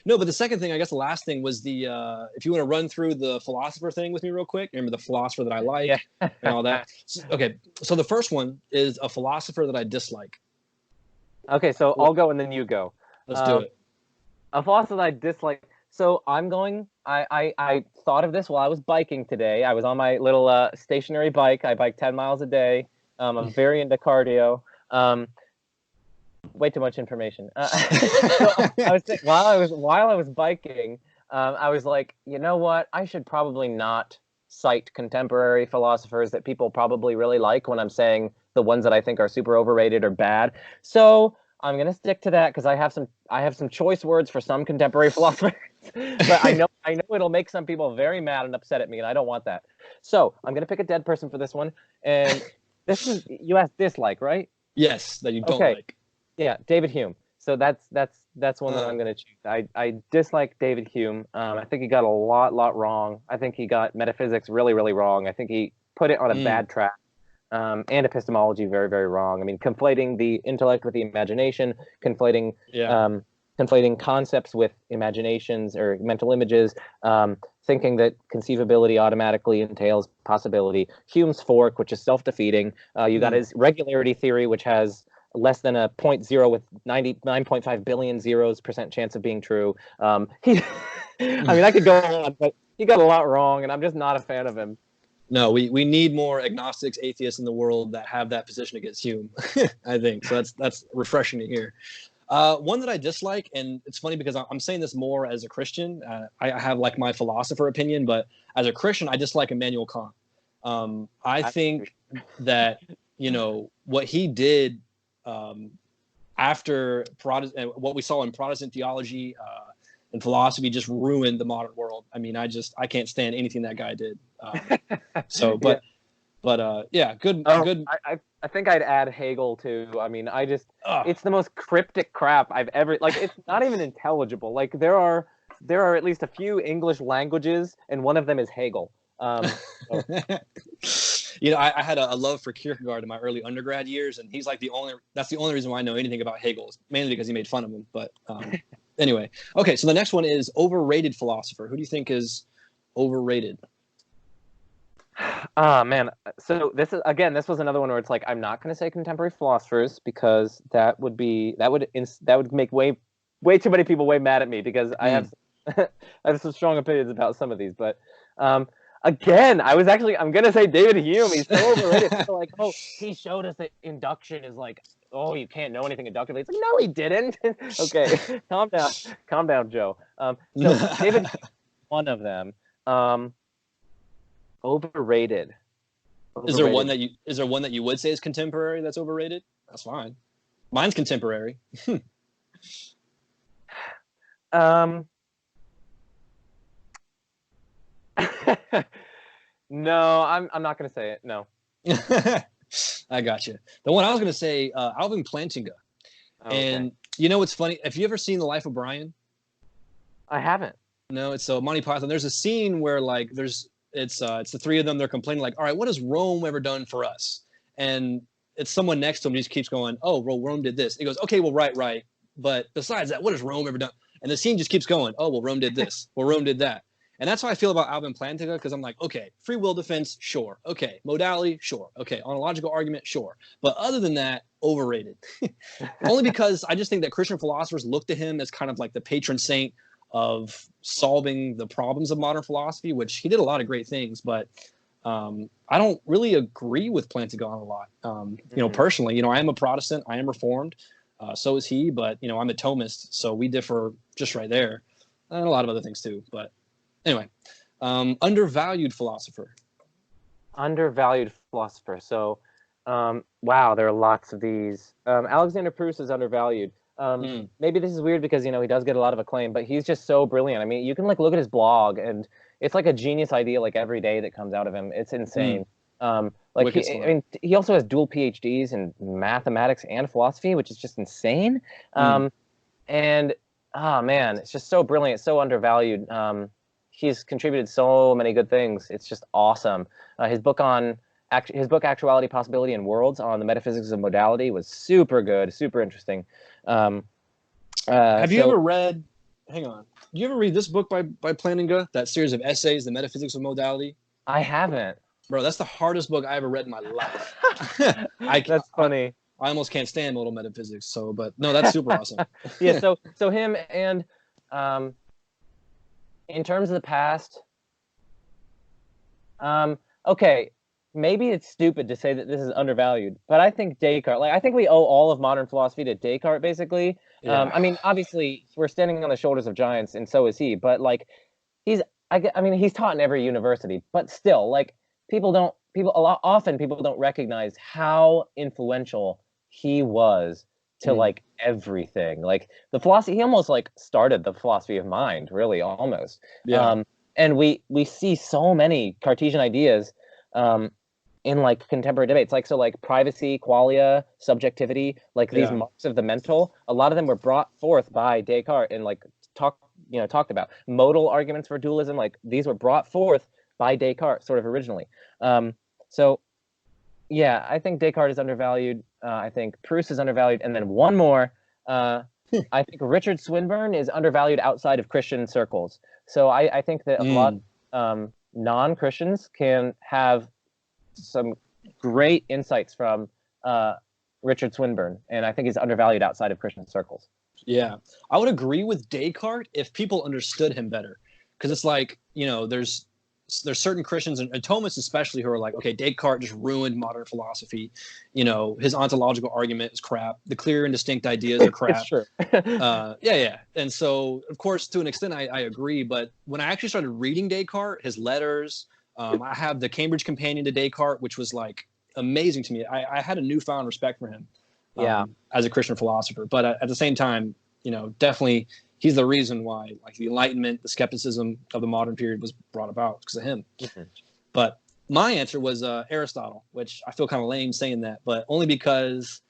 No, but the second thing, I guess the last thing was the, if you want to run through the philosopher thing with me real quick, remember the philosopher that I like Yeah. and all that. Okay, so the first one is a philosopher that I dislike. Okay, so I'll go and then you go. Let's do it. A philosopher that I dislike. So I thought of this while I was biking today. I was on my little stationary bike. I bike 10 miles a day. I'm very into cardio. Way too much information. So while I was biking, I was like, you know what? I should probably not cite contemporary philosophers that people probably really like when I'm saying the ones that I think are super overrated or bad. So I'm gonna stick to that because I have some choice words for some contemporary philosophers, but I know it'll make some people very mad and upset at me, and I don't want that. So I'm gonna pick a dead person for this one, and this is you asked dislike, right? Yes, that you don't like. Yeah, David Hume. So that's one that I'm going to choose. I dislike David Hume. I think he got a lot wrong. I think he got metaphysics really wrong. I think he put it on a bad track, and epistemology very wrong. I mean, conflating the intellect with the imagination, conflating concepts with imaginations or mental images, thinking that conceivability automatically entails possibility. Hume's fork, which is self-defeating. You got his regularity theory, which has less than a 0.0 with 99.5 billion % chance of being true. I mean, I could go on, but he got a lot wrong, and I'm just not a fan of him. No, we need more agnostics, atheists in the world that have that position against Hume, I think. So that's refreshing to hear. One that I dislike, and it's funny because I'm saying this more as a Christian. I have like my philosopher opinion, but as a Christian, I dislike Immanuel Kant. I think that, what he did after Protestant, what we saw in Protestant theology and philosophy just ruined the modern world. I mean, I can't stand anything that guy did. Good. I think I'd add Hegel too. I mean, it's the most cryptic crap I've ever, like, it's not even intelligible. Like there are at least a few English languages, and one of them is Hegel. I had a love for Kierkegaard in my early undergrad years, and he's like that's the only reason why I know anything about Hegel, mainly because he made fun of him. But anyway, okay, so the next one is overrated philosopher. Who do you think is overrated? Man. So this was another one where it's like, I'm not going to say contemporary philosophers because that would make way too many people way mad at me because I have some strong opinions about some of these, but again, I'm going to say David Hume. He's so overrated. People are like, oh, he showed us that induction is like, oh, you can't know anything inductively. It's like, no, he didn't. Okay, calm down, Joe. So David, one of them, overrated. Is there one that you would say is contemporary that's overrated? That's fine. Mine's contemporary. No, I'm not going to say it. No. I got you. The one I was going to say, Alvin Plantinga. Okay. And what's funny? Have you ever seen The Life of Brian? I haven't. No, it's Monty Python. There's a scene where like it's the three of them. They're complaining like, all right, what has Rome ever done for us? And it's someone next to him. He just keeps going, oh, well, Rome did this. He goes, okay, well, right. But besides that, what has Rome ever done? And the scene just keeps going, oh, well, Rome did this. Well, Rome did that. And that's how I feel about Alvin Plantinga, because I'm like, okay, free will defense, sure. Okay, modality, sure. Okay, ontological argument, sure. But other than that, overrated. Only because I just think that Christian philosophers look to him as kind of like the patron saint of solving the problems of modern philosophy, which he did a lot of great things, but I don't really agree with Plantinga on a lot. Personally, I am a Protestant, I am Reformed, so is he, but I'm a Thomist, so we differ just right there, and a lot of other things too. But anyway, undervalued philosopher. Undervalued philosopher. So, wow, there are lots of these. Alexander Proust is undervalued. Maybe this is weird because, he does get a lot of acclaim, but he's just so brilliant. I mean, you can look at his blog and it's like a genius idea like every day that comes out of him. It's insane. He also has dual PhDs in mathematics and philosophy, which is just insane. And man, it's just so brilliant, so undervalued. He's contributed so many good things. It's just awesome. His book Actuality, Possibility, and Worlds on the Metaphysics of Modality was super good, super interesting. Have you ever read hang on. Do you ever read this book by Plantinga? That series of essays, The Metaphysics of Modality? I haven't. Bro, that's the hardest book I ever read in my life. That's funny. I almost can't stand modal metaphysics. So, but no, that's super awesome. Yeah. So him and in terms of the past, okay, maybe it's stupid to say that this is undervalued, but I think Descartes, like I think we owe all of modern philosophy to Descartes, basically. Yeah. I mean, obviously, we're standing on the shoulders of giants, and so is he. But like, I mean, he's taught in every university, but still, like, often people don't recognize how influential he was to like everything. Like the philosophy, he almost like started the philosophy of mind, really, almost. Yeah. And we see so many Cartesian ideas in like contemporary debates, like privacy, qualia, subjectivity, like these marks of the mental. A lot of them were brought forth by Descartes and like talked about. Modal arguments for dualism, like these were brought forth by Descartes, sort of originally. So yeah, I think Descartes is undervalued. I think Proust is undervalued, and then one more. I think Richard Swinburne is undervalued outside of Christian circles. So I think that a lot of non-Christians can have some great insights from Richard Swinburne, and I think he's undervalued outside of Christian circles. Yeah, I would agree with Descartes if people understood him better, because it's like, there's certain Christians and Thomists especially who are like, okay, Descartes just ruined modern philosophy. His ontological argument is crap. The clear and distinct ideas are crap. It's true. Yeah. And so, of course, to an extent, I agree. But when I actually started reading Descartes, his letters, I have the Cambridge Companion to Descartes, which was like amazing to me. I had a newfound respect for him. As a Christian philosopher, but at the same time, definitely he's the reason why like the Enlightenment, the skepticism of the modern period was brought about because of him. But my answer was Aristotle, which I feel kind of lame saying that, but only because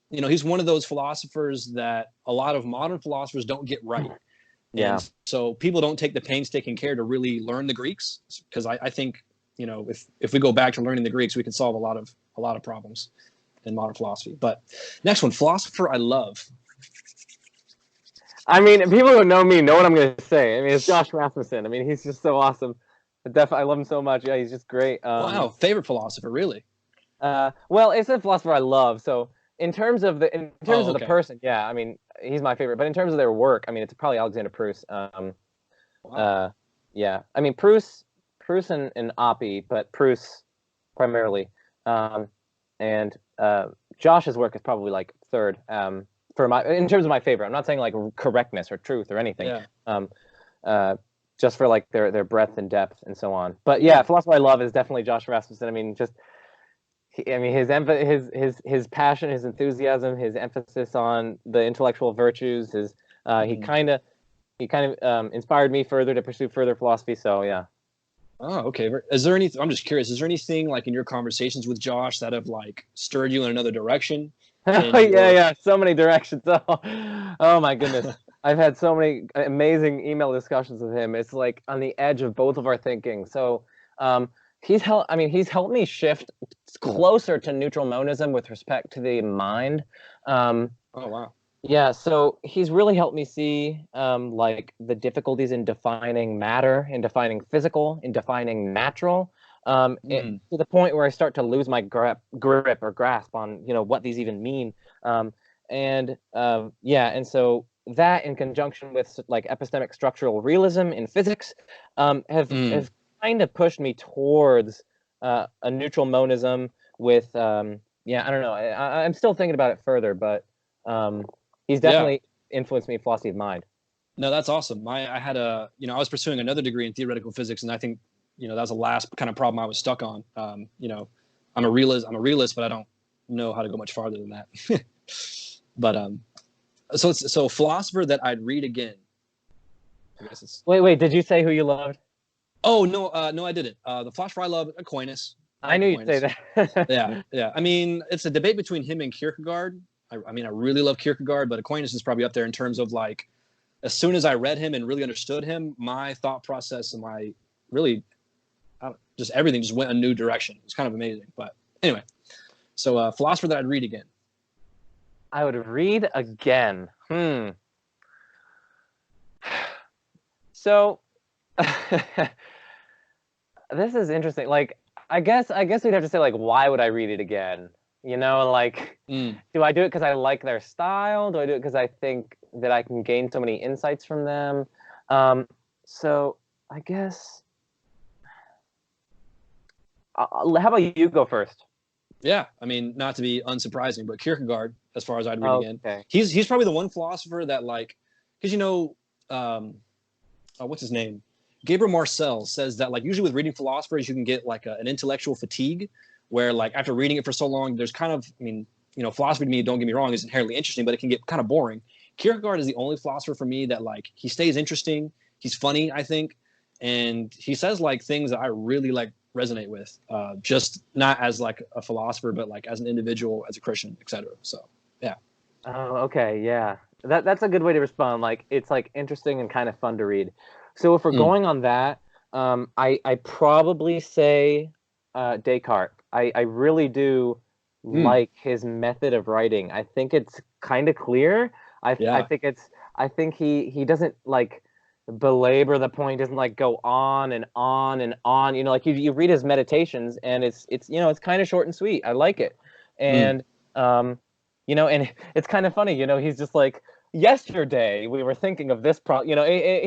he's one of those philosophers that a lot of modern philosophers don't get right. And so people don't take the painstaking care to really learn the Greeks, because I think if we go back to learning the Greeks, we can solve a lot of problems in modern philosophy. But next one, philosopher I love. I mean, people who know me know what I'm going to say. I mean, it's Josh Rasmussen. I mean, he's just so awesome. I love him so much. Yeah, he's just great. Wow, favorite philosopher, really? Well, it's a philosopher I love. So in terms of the person, yeah, I mean, he's my favorite. But in terms of their work, I mean, it's probably Alexander Proust. Yeah, I mean, Proust and Oppie, but Proust primarily. And Josh's work is probably like third in terms of my favorite. I'm not saying like correctness or truth or anything. Just for like their breadth and depth and so on. But yeah, philosopher I love is definitely Josh Rasmussen. I mean, his passion, his enthusiasm, his emphasis on the intellectual virtues. He kind of inspired me further to pursue further philosophy. So yeah. Oh, okay. Is there anything? I'm just curious. Is there anything like in your conversations with Josh that have like stirred you in another direction? Yeah. So many directions. Oh my goodness. I've had so many amazing email discussions with him. It's like on the edge of both of our thinking. So he's helped me shift closer to neutral monism with respect to the mind. Oh wow. Yeah, so he's really helped me see like the difficulties in defining matter, in defining physical, in defining natural, to the point where I start to lose my grip or grasp on what these even mean. And so that, in conjunction with like epistemic structural realism in physics, have kind of pushed me towards a neutral monism with I don't know. I'm still thinking about it further, but he's definitely influenced me in philosophy of mind. No, that's awesome. I had I was pursuing another degree in theoretical physics, and I think that was the last kind of problem I was stuck on. I'm a realist, but I don't know how to go much farther than that. But so philosopher that I'd read again. I guess it's... Wait, did you say who you loved? Oh no, I didn't. The philosopher I love, Aquinas. I knew you'd say that. yeah. I mean, it's a debate between him and Kierkegaard. I mean, I really love Kierkegaard, but Aquinas is probably up there in terms of like, as soon as I read him and really understood him, my thought process and my really, just everything just went a new direction. It's kind of amazing. But anyway, so philosopher that I'd read again. I would read again. So this is interesting. Like, I guess we'd have to say, like, why would I read it again? You know, like, do I do it because I like their style? Do I do it because I think that I can gain so many insights from them? So I guess, how about you go first? Yeah, I mean, not to be unsurprising, but Kierkegaard, as far as I'd read again, Okay. he's probably the one philosopher that, like, because what's his name? Gabriel Marcel says that, like, usually with reading philosophers, you can get like an intellectual fatigue, where, like, after reading it for so long, there's kind of, I mean, philosophy to me, don't get me wrong, is inherently interesting, but it can get kind of boring. Kierkegaard is the only philosopher for me that, like, he stays interesting, he's funny, I think, and he says, like, things that I really, like, resonate with, just not as, like, a philosopher, but, like, as an individual, as a Christian, etc. So yeah. Oh, okay, yeah. That's a good way to respond. Like, it's, like, interesting and kind of fun to read. So if we're going on that, I probably say Descartes. I really do like his method of writing. I think it's kind of clear. I think he doesn't, like, belabor the point. He doesn't, like, go on and on and on. You know, like, you read his meditations, and it's it's kind of short and sweet. I like it. And and it's kind of funny. He's just like, yesterday we were thinking of this problem.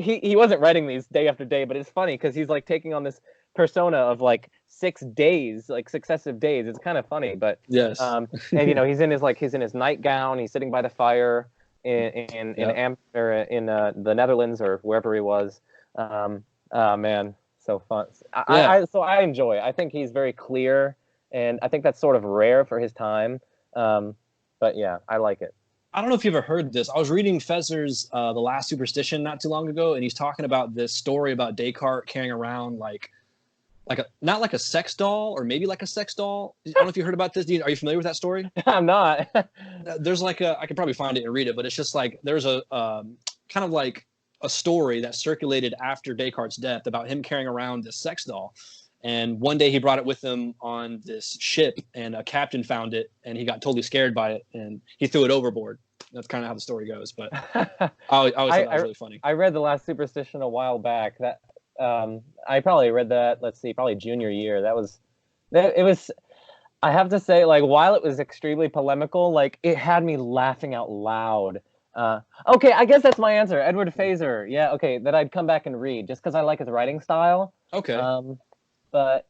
He wasn't writing these day after day, but it's funny because he's, like, taking on this persona of, like, 6 days, like, successive days. It's kind of funny, but yes. And he's in his nightgown. He's sitting by the fire in the Netherlands or wherever he was. Oh man, so fun. So I enjoy it. I think he's very clear, and I think that's sort of rare for his time. But yeah, I like it. I don't know if you ever heard this. I was reading Feser's The Last Superstition not too long ago, and he's talking about this story about Descartes carrying around not like a sex doll, or maybe like a sex doll. I don't know if you heard about this. Are you familiar with that story? I'm not. There's I could probably find it and read it, but it's just like there's a kind of like a story that circulated after Descartes' death about him carrying around this sex doll. And one day he brought it with him on this ship, and a captain found it, and he got totally scared by it, and he threw it overboard. That's kind of how the story goes. But I always thought that was really funny. I read The Last Superstition a while back. That I probably read that, let's see, probably junior year. It was, I have to say, like, while it was extremely polemical, like, it had me laughing out loud. Okay, I guess that's my answer. Edward Feser. Yeah, okay, that I'd come back and read just because I like his writing style. Okay. But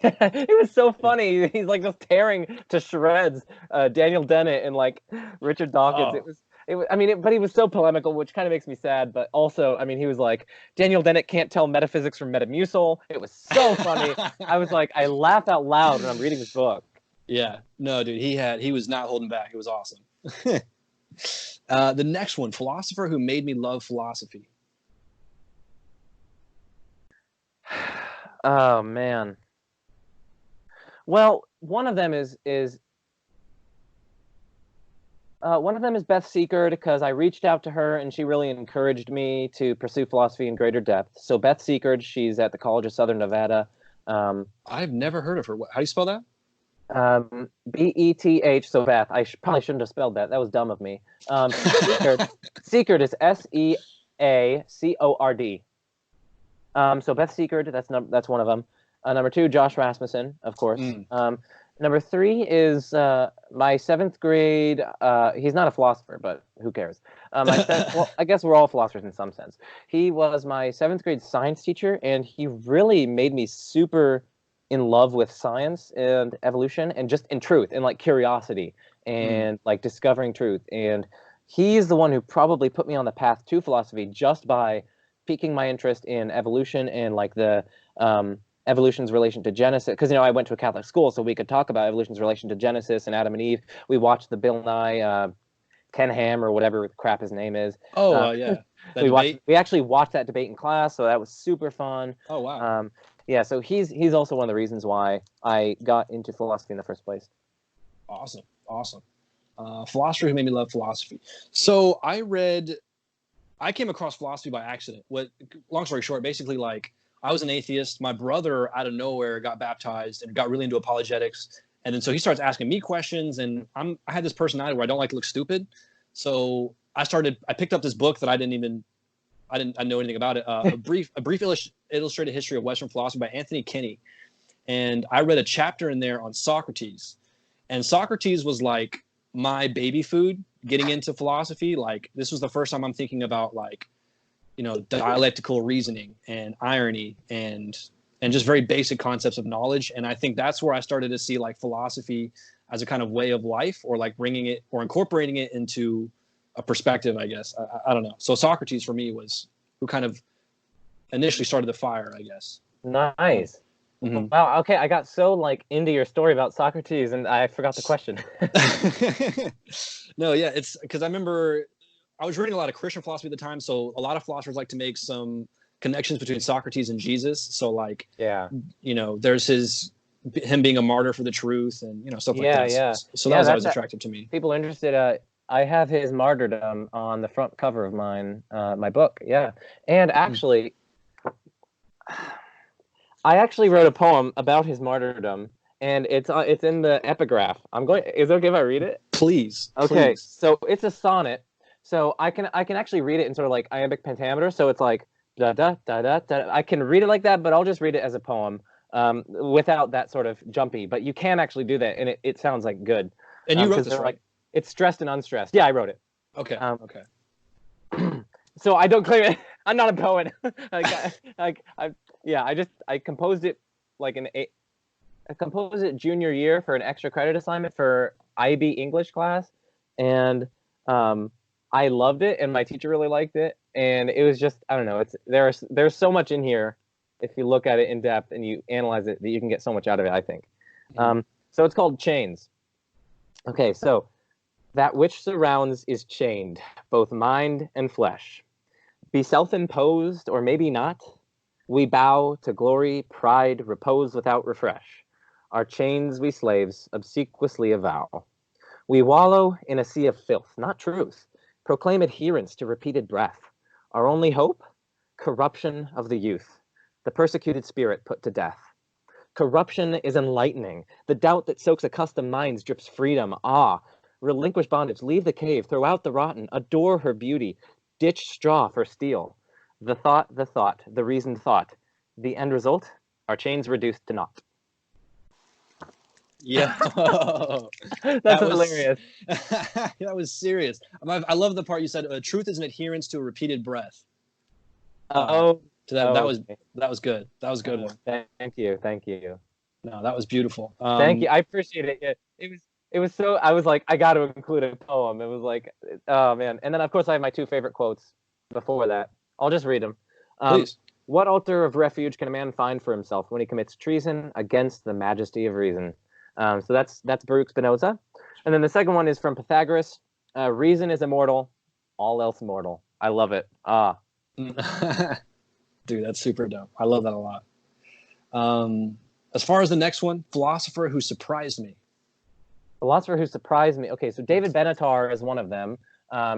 it was so funny. He's, like, just tearing to shreds Daniel Dennett and, like, Richard Dawkins. But he was so polemical, which kind of makes me sad. But also, I mean, he was like, Daniel Dennett can't tell metaphysics from Metamucil. It was so funny. I was like, I laugh out loud when I'm reading his book. Yeah, no, dude, he was not holding back. It was awesome. The next one, philosopher who made me love philosophy. Oh man. Well, one of them is Beth Seeker, because I reached out to her and she really encouraged me to pursue philosophy in greater depth. So Beth Seeker, she's at the College of Southern Nevada. I've never heard of her. How do you spell that? Beth. So Beth. Probably shouldn't have spelled that. That was dumb of me. Seekerd is Seacord. So Beth Seeker, that's one of them. Number 2, Josh Rasmussen, of course. Number 3 is my 7th grade. He's not a philosopher, but who cares? Well, I guess we're all philosophers in some sense. He was my 7th grade science teacher, and he really made me super in love with science and evolution, and just in truth, and, like, curiosity, and like discovering truth. And he's the one who probably put me on the path to philosophy just by piquing my interest in evolution and, like, the evolution's relation to Genesis. Because, I went to a Catholic school, so we could talk about evolution's relation to Genesis and Adam and Eve. We watched the Bill Nye, Ken Ham, or whatever crap his name is. Yeah. We actually watched that debate in class, so that was super fun. Oh, wow. Yeah, so he's also one of the reasons why I got into philosophy in the first place. Awesome. Philosopher who made me love philosophy. So I came across philosophy by accident. Long story short, basically, like, I was an atheist. My brother, out of nowhere, got baptized and got really into apologetics. And then so he starts asking me questions, and I had this personality where I don't like to look stupid. So I picked up this book that I didn't even I didn't know anything about it. A brief illustrated history of Western philosophy by Anthony Kinney, and I read a chapter in there on Socrates, and Socrates was like my baby food getting into philosophy. Like this was the first time I'm thinking about like, dialectical reasoning and irony and just very basic concepts of knowledge. And I think that's where I started to see like philosophy as a kind of way of life, or like bringing it or incorporating it into a perspective, I guess. I don't know. So Socrates for me was who kind of initially started the fire, I guess. Nice. Mm-hmm. Wow. Okay. I got so like into your story about Socrates and I forgot the question. No, yeah. It's because I remember I was reading a lot of Christian philosophy at the time. So a lot of philosophers like to make some connections between Socrates and Jesus. So like, yeah, there's him being a martyr for the truth and, stuff like that. Yeah. So that was always attractive to me. People are interested. I have his martyrdom on the front cover of my book. Yeah. And actually, I actually wrote a poem about his martyrdom, and it's in the epigraph. Is it okay if I read it? Please. Okay. Please. So it's a sonnet. So I can actually read it in sort of like iambic pentameter. So it's like da da da da da. I can read it like that, but I'll just read it as a poem, without that sort of jumpy. But you can actually do that, and it sounds like good. And you wrote this, right? Like, it's stressed and unstressed. Yeah, I wrote it. Okay. Okay. So I don't claim it. I'm not a poet. I composed it like I composed it junior year for an extra credit assignment for IB English class, and I loved it, and my teacher really liked it, and it was just, I don't know. There's so much in here if you look at it in depth and you analyze it that you can get so much out of it, I think. So it's called Chains. Okay, so that which surrounds is chained, both mind and flesh. Be self-imposed, or maybe not. We bow to glory, pride, repose without refresh. Our chains we slaves obsequiously avow. We wallow in a sea of filth, not truth. Proclaim adherence to repeated breath. Our only hope? Corruption of the youth, the persecuted spirit put to death. Corruption is enlightening. The doubt that soaks accustomed minds drips freedom. Relinquish bondage, leave the cave, throw out the rotten, adore her beauty, ditch straw for steel. The thought, the reasoned thought. The end result? Our chains reduced to naught. Yeah. That's hilarious. That was serious. I love the part you said, truth is an adherence to a repeated breath. That was good. That was a good one. Thank you. No, that was beautiful. Thank you. I appreciate it. Yeah, it was so, I was like, I got to include a poem. It was like, oh man. And then of course I have my two favorite quotes before that. I'll just read them. Please. What altar of refuge can a man find for himself when he commits treason against the majesty of reason? So that's Baruch Spinoza. And then the second one is from Pythagoras. Reason is immortal, all else mortal. I love it. Dude, that's super dope. I love that a lot. As far as the next one, philosopher who surprised me. Okay, so David Benatar is one of them.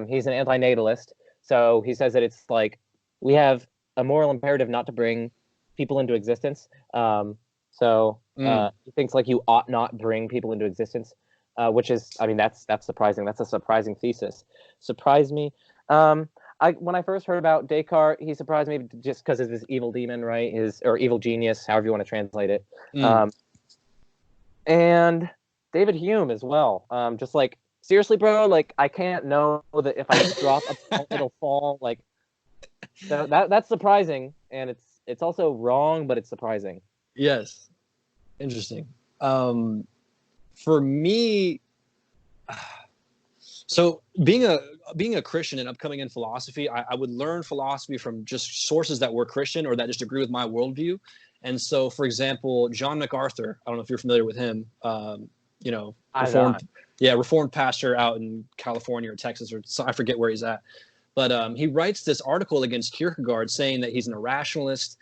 He's an antinatalist. So he says that it's like we have a moral imperative not to bring people into existence. He thinks like you ought not bring people into existence, which is, I mean, that's surprising. That's a surprising thesis. Surprised me. When I first heard about Descartes, he surprised me just because of his evil demon, right? Or evil genius, however you want to translate it. And David Hume as well. Just like, seriously, bro, like I can't know that if I drop a ball, it'll fall. Like that's surprising, and it's also wrong, but it's surprising. Yes, interesting. For me, so being a Christian and upcoming in philosophy, I would learn philosophy from just sources that were Christian or that just agree with my worldview. And so, for example, John MacArthur, I don't know if you're familiar with him. Reformed pastor out in California or Texas, or I forget where he's at. But he writes this article against Kierkegaard saying that he's an irrationalist.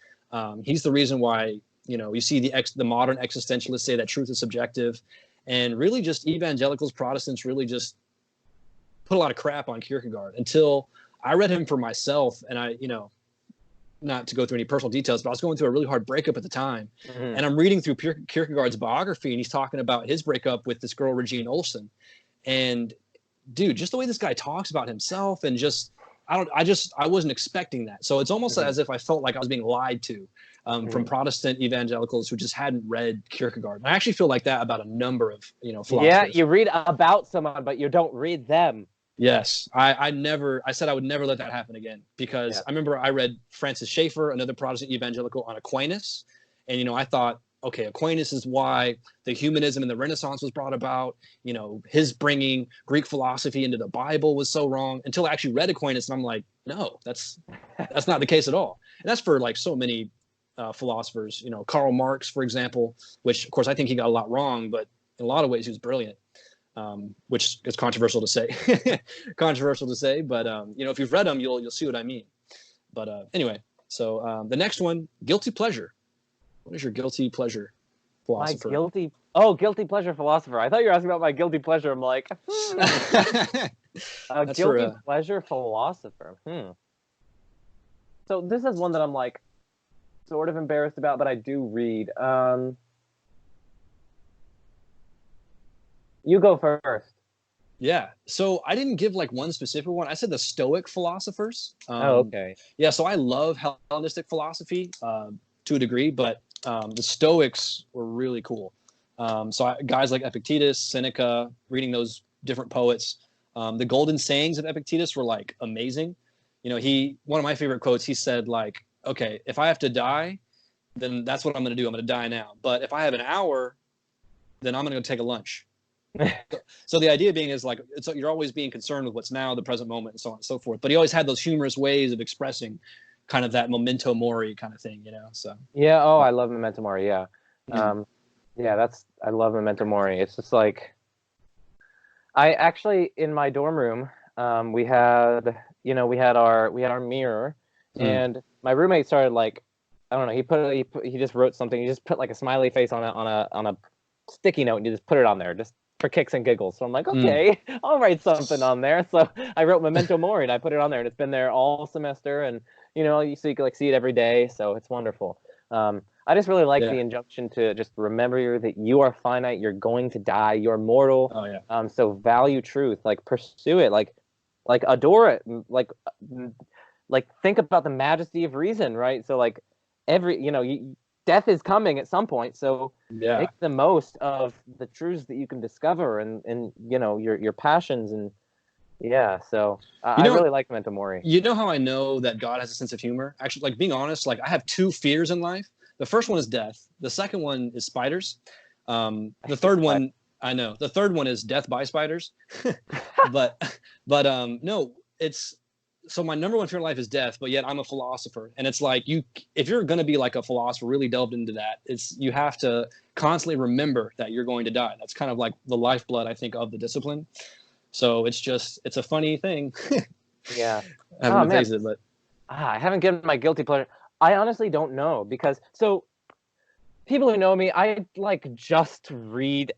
He's the reason why, you see the modern existentialists say that truth is subjective. And really just evangelicals, Protestants really just put a lot of crap on Kierkegaard until I read him for myself. And I, not to go through any personal details, but I was going through a really hard breakup at the time. Mm-hmm. And I'm reading through Kierkegaard's biography, and he's talking about his breakup with this girl, Regine Olsen. And dude, just the way this guy talks about himself and just I wasn't expecting that. So it's almost as if I felt like I was being lied to from Protestant evangelicals who just hadn't read Kierkegaard. And I actually feel like that about a number of, philosophers. Yeah, you read about someone, but you don't read them. Yes, I said I would never let that happen again, because I remember I read Francis Schaeffer, another Protestant evangelical, on Aquinas. And, I thought, okay, Aquinas is why the humanism and the Renaissance was brought about. His bringing Greek philosophy into the Bible was so wrong, until I actually read Aquinas, and I'm like, no, that's not the case at all. And that's for like so many philosophers. Karl Marx, for example, which of course I think he got a lot wrong, but in a lot of ways he was brilliant. Which is controversial to say, but if you've read them, you'll see what I mean. But anyway, so the next one, guilty pleasure. What is your guilty pleasure philosopher? Guilty pleasure philosopher. I thought you were asking about my guilty pleasure. I'm like, guilty pleasure philosopher. So this is one that I'm like sort of embarrassed about, but I do read. You go first. Yeah. So I didn't give like one specific one. I said the Stoic philosophers. Okay. Yeah. So I love Hellenistic philosophy to a degree, but the Stoics were really cool. So guys like Epictetus, Seneca, reading those different poets. The golden sayings of Epictetus were like amazing. One of my favorite quotes, he said like, okay, if I have to die, then that's what I'm going to do. I'm going to die now. But if I have an hour, then I'm going to go take a lunch. So the idea being is like, you're always being concerned with what's now, the present moment, and so on and so forth. But he always had those humorous ways of expressing kind of that memento mori kind of thing, So yeah, I love memento mori. Yeah, I love memento mori. It's just like, I actually, in my dorm room, we had our mirror, and my roommate started like, I don't know, he just wrote something. He just put like a smiley face on a sticky note, and he just put it on there, just for kicks and giggles. So I'm like, okay, I'll write something on there. So I wrote memento mori, and I put it on there, and it's been there all semester, and so you can like see it every day. So it's wonderful. I just really like the injunction to just remember that you are finite, you're going to die, you're mortal. Oh yeah. So value truth, like pursue it, like adore it, like think about the majesty of reason, right? So like death is coming at some point, so make the most of the truths that you can discover, and your passions, and so I really like memento mori. You know how I know that God has a sense of humor? Actually, like, being honest, like, I have two fears in life. The first one is death. The second one is spiders. The third one, I know. The third one is death by spiders. but no, it's. So my number one fear in life is death, but yet I'm a philosopher. And it's like, if you're going to be like a philosopher, really delved into that, you have to constantly remember that you're going to die. That's kind of like the lifeblood, I think, of the discipline. So it's a funny thing. Yeah. I haven't faced it, but I haven't given my guilty pleasure. I honestly don't know, because people who know me, I like just read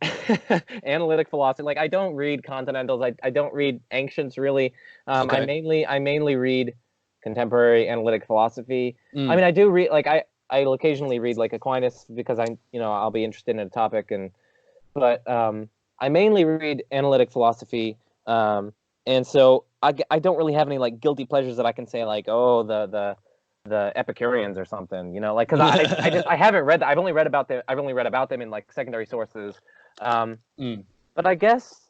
analytic philosophy. Like, I don't read continentals. I don't read ancients really. Okay. I mainly read contemporary analytic philosophy. I mean, I do read, like, I'll occasionally read like Aquinas, because I'll be interested in a topic, but I mainly read analytic philosophy. And so I don't really have any like guilty pleasures that I can say like, oh, the Epicureans or something, like, because I haven't read that. I've only read about them in like secondary sources. But I guess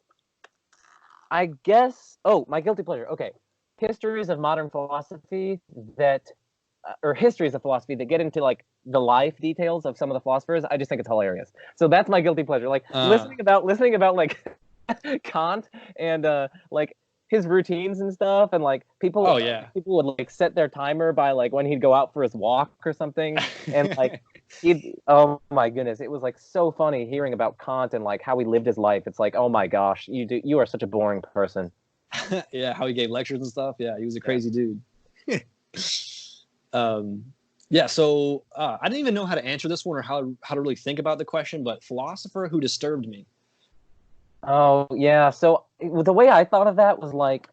my guilty pleasure. Okay, histories of modern philosophy or histories of philosophy that get into like the life details of some of the philosophers. I just think it's hilarious. So that's my guilty pleasure. Like listening about like Kant and like his routines and stuff, and like people would like set their timer by like when he'd go out for his walk or something, and like oh my goodness, it was like so funny hearing about Kant and like how he lived his life. It's like, oh my gosh, you are such a boring person. Yeah, how he gave lectures and stuff. Yeah, he was a crazy dude. So I didn't even know how to answer this one, or how to really think about the question, but philosopher who disturbed me. Oh, yeah. So the way I thought of that was like,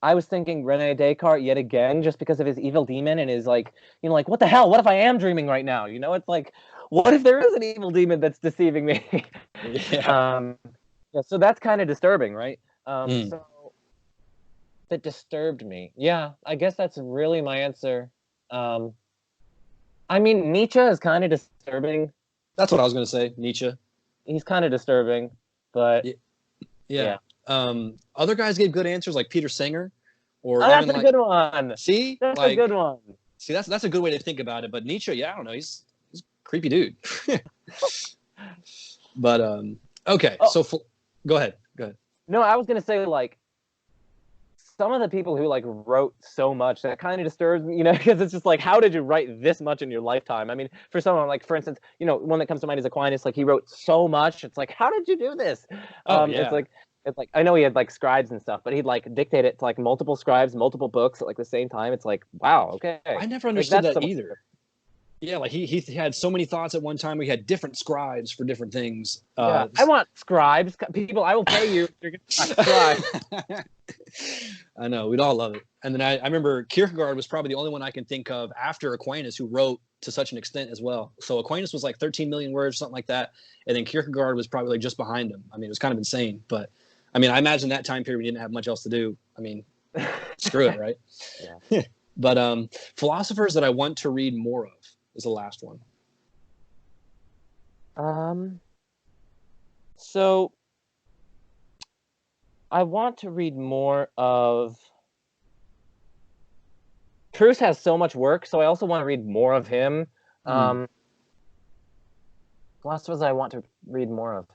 I was thinking Rene Descartes yet again, just because of his evil demon and his like, like, what the hell? What if I am dreaming right now? It's like, what if there is an evil demon that's deceiving me? So that's kind of disturbing, right? that disturbed me. Yeah, I guess that's really my answer. I mean, Nietzsche is kind of disturbing. That's what I was going to say. Nietzsche. He's kind of disturbing, but yeah. Other guys gave good answers, like Peter Singer, or that's even a good one. See, that's like, a good one. See, that's a good way to think about it. But Nietzsche, yeah, I don't know, he's a creepy dude. But okay, so go ahead. No, I was gonna say, like, some of the people who like wrote so much, that kind of disturbs me, because it's just like, how did you write this much in your lifetime? I mean, for someone like, for instance, one that comes to mind is Aquinas. Like, he wrote so much. It's like, how did you do this? It's like I know he had like scribes and stuff, but he'd like dictate it to like multiple scribes, multiple books at like the same time. It's like, wow, okay. I never understood that either. Yeah, like he had so many thoughts at one time. We had different scribes for different things. I want scribes. People, I will pay you. You're going to scribe. I know, we'd all love it. And then I remember Kierkegaard was probably the only one I can think of after Aquinas who wrote to such an extent as well. So Aquinas was like 13 million words, something like that. And then Kierkegaard was probably like just behind him. I mean, it was kind of insane. But I mean, I imagine that time period we didn't have much else to do. I mean, screw it, right? Yeah. But philosophers that I want to read more of is the last one. So I want to read more of. Proust has so much work, so I also want to read more of him. Philosophers I want to read more of.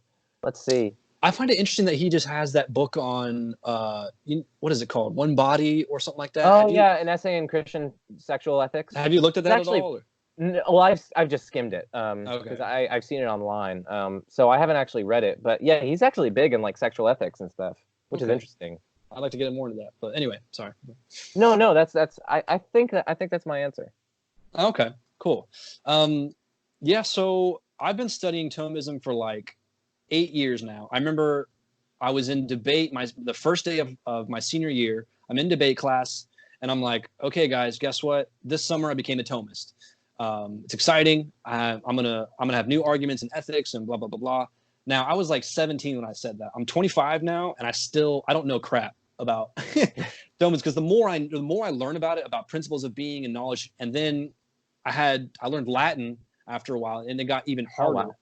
Let's see. I find it interesting that he just has that book on what is it called? One Body or something like that. Oh yeah, an essay in Christian sexual ethics. Have you looked at that at all? Well, I've just skimmed it because I've seen it online. So I haven't actually read it, but yeah, he's actually big in like sexual ethics and stuff, which is interesting. I'd like to get more into that, but anyway, sorry. No, that's I think that's my answer. Okay, cool. Yeah, so I've been studying Thomism for like 8 years now. I remember I was in debate the first day of my senior year. I'm in debate class, and I'm like, okay, guys, guess what? This summer I became a Thomist. It's exciting. I'm gonna have new arguments in ethics and blah blah blah blah. Now I was like 17 when I said that. I'm 25 now, and I don't know crap about Thomism, because the more I learn about it, about principles of being and knowledge, and then I learned Latin after a while, and it got even harder. Oh, wow.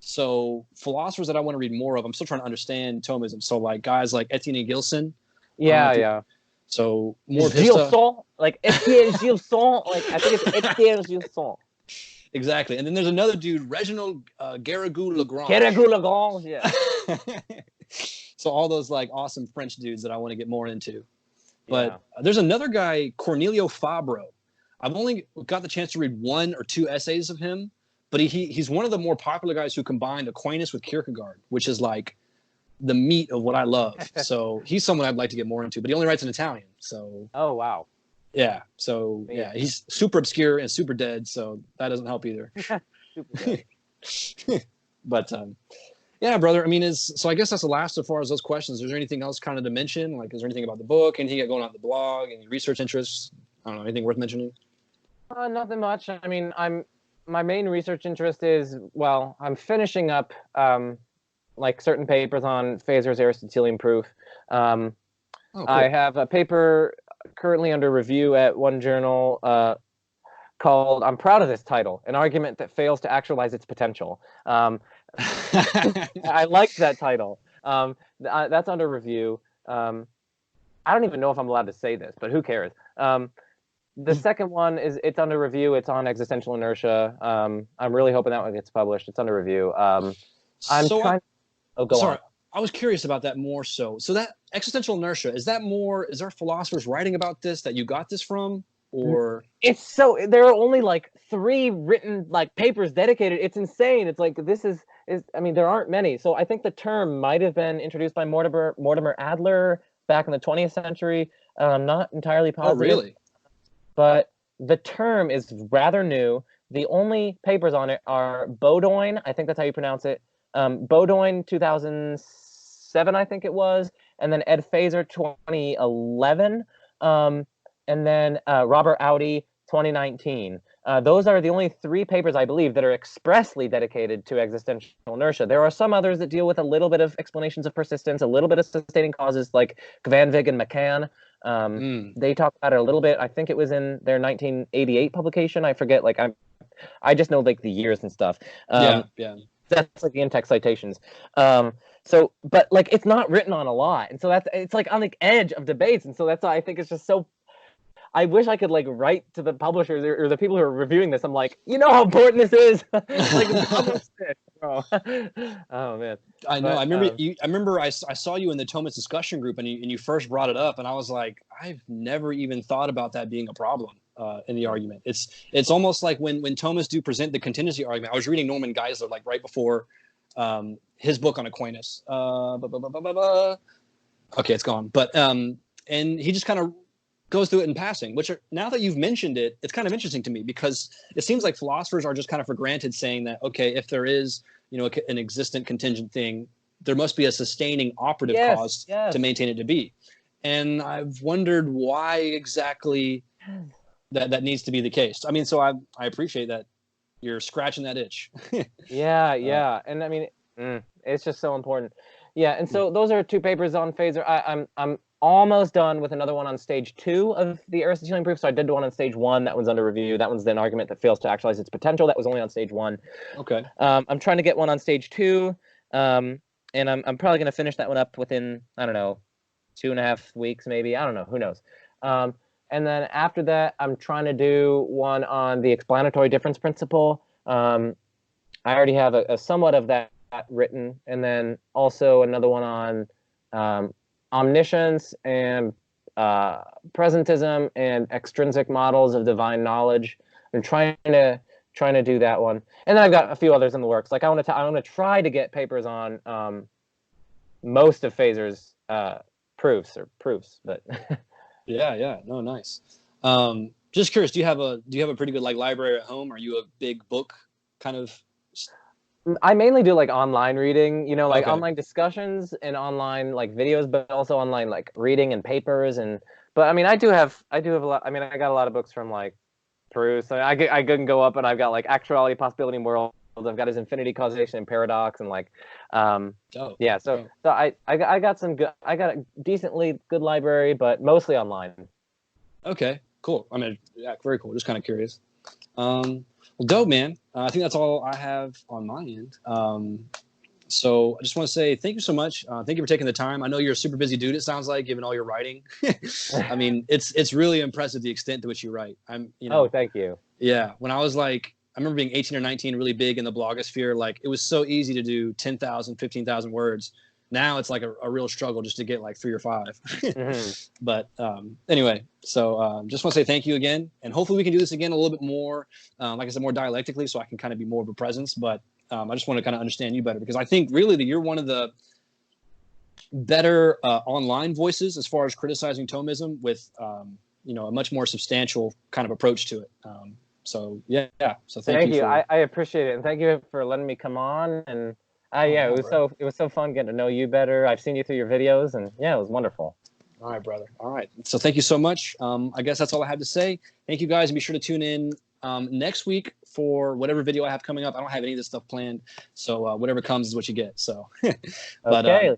So philosophers that I want to read more of, I'm still trying to understand Thomism. So like guys like Etienne and Gilson. Yeah. So more Gilson, like Etienne Gilson, like I think it's Etienne Gilson. Exactly. And then there's another dude, Reginald Garrigou-Lagrange. Garrigou-Lagrange, yeah. So all those like awesome French dudes that I want to get more into. But there's another guy, Cornelio Fabro. I've only got the chance to read 1 or 2 essays of him, but he's one of the more popular guys who combined Aquinas with Kierkegaard, which is like the meat of what I love. So he's someone I'd like to get more into, but he only writes in Italian. So oh wow. Yeah. So yeah, he's super obscure and super dead, so that doesn't help either. But yeah, brother. I mean, so I guess that's the last as far as those questions. Is there anything else kind of to mention? Like, is there anything about the book? Anything going on the blog? Any research interests? I don't know. Anything worth mentioning? Nothing much. I mean, my main research interest is, well, I'm finishing up like certain papers on Phaser's Aristotelian proof. Cool. I have a paper currently under review at one journal called, I'm proud of this title, An Argument That Fails to Actualize Its Potential. I liked that title. That's under review. I don't even know if I'm allowed to say this, but who cares? The second one it's under review. It's on existential inertia. I'm really hoping that one gets published. It's under review. Sorry, I was curious about that more so. So that existential inertia, is there philosophers writing about this that you got this from? Or there are only like 3 written like papers dedicated. It's insane. It's like I mean, there aren't many. So I think the term might have been introduced by Mortimer Adler back in the 20th century. I'm not entirely positive. Oh, really? But the term is rather new. The only papers on it are Bowdoin, I think that's how you pronounce it. Bowdoin 2007, I think it was, and then Ed Phaser 2011, and then Robert Audi 2019. Those are the only 3 papers, I believe, that are expressly dedicated to existential inertia. There are some others that deal with a little bit of explanations of persistence, a little bit of sustaining causes, like Gvanvig and McCann. They talk about it a little bit. I think it was in their 1988 publication. I forget. Like I just know like the years and stuff. Yeah. That's like the in-text citations. So, but like it's not written on a lot, and so it's like on the edge of debates, and so that's why I think it's just so. I wish I could like write to the publishers or the people who are reviewing this. I'm like, you know how important this is. Like, publish this, bro. Oh man. I know. But, I remember. I saw you in the Thomas discussion group, and you first brought it up, and I was like, I've never even thought about that being a problem in the argument. It's almost like when Thomas do present the contingency argument. I was reading Norman Geisler like right before his book on Aquinas. Okay, it's gone. But and he just kind of goes through it in passing, which now that you've mentioned it, it's kind of interesting to me because it seems like philosophers are just kind of for granted saying that, okay, if there is, an existent contingent thing, there must be a sustaining operative cause to maintain it to be. And I've wondered why exactly that needs to be the case. I mean, so I appreciate that you're scratching that itch. Yeah. And I mean, it's just so important. Yeah. And so those are 2 papers on phaser. I'm almost done with another one on stage 2 of the Aristotelian proof. So I did one on stage 1. That one's under review. That one's an argument that fails to actualize its potential. That was only on stage 1. Okay. I'm trying to get one on stage 2. And I'm probably going to finish that one up within, I don't know, 2.5 weeks, maybe. I don't know. Who knows? And then after that, I'm trying to do one on the explanatory difference principle. I already have a somewhat of that written. And then also another one on omniscience and presentism and extrinsic models of divine knowledge. I'm trying to do that one, and then I've got a few others in the works. Like I want to try to get papers on most of Phaser's proofs, but yeah, no, nice. Just curious, do you have a pretty good like library at home? Are you a big book kind of? I mainly do like online reading, like Okay. online discussions and online like videos, but also online like reading and papers. But I mean, I do have a lot. I mean, I got a lot of books from like Proust. So I can go up and I've got like actuality, possibility, and world. I've got his infinity, causation, and paradox, and like, yeah. So I got a decently good library, but mostly online. Okay, cool. I mean, yeah, very cool. Just kind of curious. Well, dope, man. I think that's all I have on my end. So I just want to say thank you so much. Thank you for taking the time. I know you're a super busy dude, it sounds like, given all your writing. I mean, it's really impressive the extent to which you write. Oh, thank you. Yeah. When I was like, I remember being 18 or 19, really big in the blogosphere. Like, it was so easy to do 10,000, 15,000 words. Now it's like a real struggle just to get like 3 or 5. But anyway, so just want to say thank you again. And hopefully we can do this again a little bit more, like I said, more dialectically, so I can kind of be more of a presence. But I just want to kind of understand you better, because I think really that you're one of the better online voices as far as criticizing Thomism with, a much more substantial kind of approach to it. So yeah. So thank you. I appreciate it. And thank you for letting me come on. And yeah, it was so fun getting to know you better. I've seen you through your videos, and yeah, it was wonderful. All right, brother. All right. So thank you so much. I guess that's all I have to say. Thank you guys, and be sure to tune in next week for whatever video I have coming up. I don't have any of this stuff planned, so whatever comes is what you get. So, but, okay.